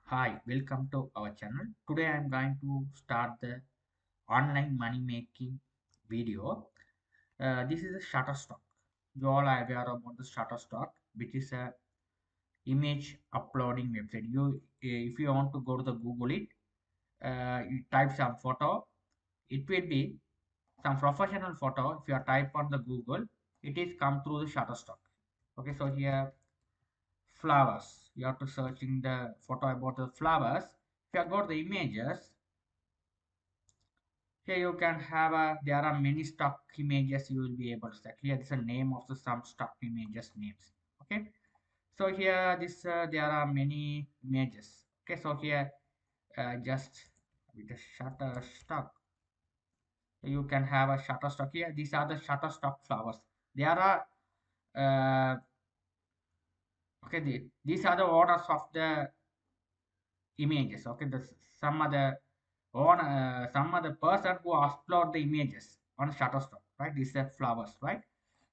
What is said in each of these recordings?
Hi, welcome to our channel. Today I am going to start the online money making video. This is a Shutterstock. You all are aware about the Shutterstock, which is a image uploading website. If you want to go to the Google you type some photo. It will be some professional photo. If you type on the Google, it is come through the Shutterstock. Okay, so here flowers. You have to searching the photo about the flowers. If you go to the images, here you can have there are many stock images you will be able to select. Here is the name of the some stock images names. Okay. So here there are many images. Okay. So here just with the shutter stock, you can have a shutter stock here. These are the shutter stock flowers. There are uh, okay. These are the orders of the images. Okay. Some other person who upload the images on Shutterstock, right? These are flowers, right?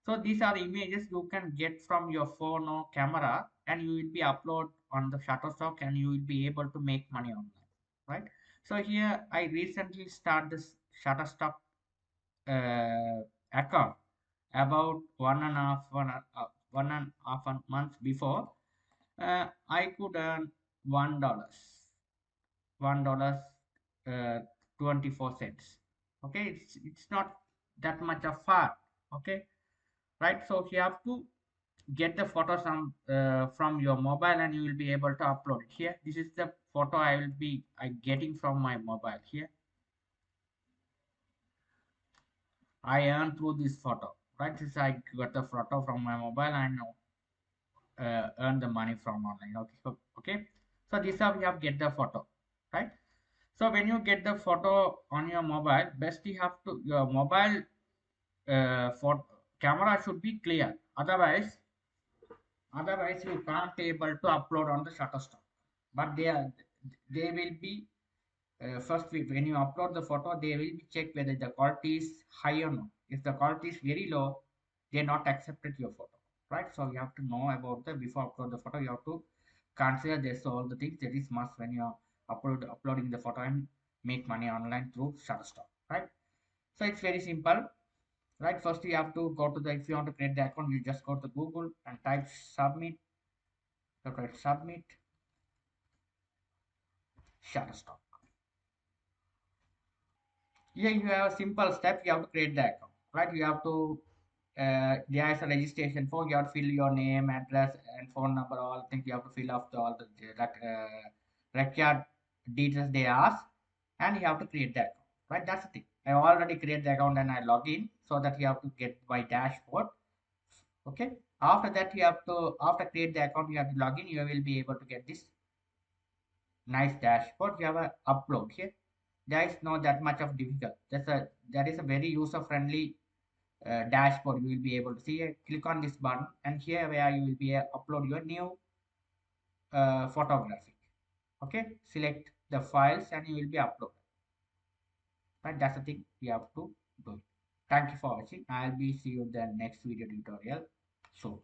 So these are the images you can get from your phone or camera, and you will be upload on the Shutterstock, and you will be able to make money online, right? So here I recently started this Shutterstock account about one and a half a month before. I could earn $1 uh, 24 cents. Okay, it's not that much of far. Okay, right? So you have to get the photo from your mobile, and you will be able to upload it here. This is the photo I getting from my mobile here. I earn through this photo, right? This I got the photo from my mobile and earn the money from online. Okay, okay. So this how we have get the photo, right? So when you get the photo on your mobile, best you have to your mobile for camera should be clear. Otherwise you can't able to upload on the Shutterstock. But they will be first when you upload the photo, they will be check whether the quality is high or not. If the quality is very low, they not accepted your photo, right? So you have to know about the before upload the photo. You have to consider this all the things that is must when you are uploading the photo and make money online through Shutterstock, right? So it's very simple, right? First you have to go to the if you want to create the account, you just go to Google and type submit. So type submit Shutterstock. Here you have a simple step. You have to create the account, right? You have to there is a registration form. You have to fill your name, address, and phone number. All things you have to fill up all the required details they ask, and you have to create the account, right? That's the thing. I already create the account and I log in so that you have to get my dashboard. Okay. After that, you have to after create the account, you have to log in. You will be able to get this nice dashboard. You have a upload here. There is no that much of difficult. That is a very user friendly dashboard. You will be able to see it. Click on this button, and here where you will be upload your new photography. Okay, select the files and you will be uploaded. Right, that's the thing you have to do. Thank you for watching. I'll be see you in the next video tutorial soon.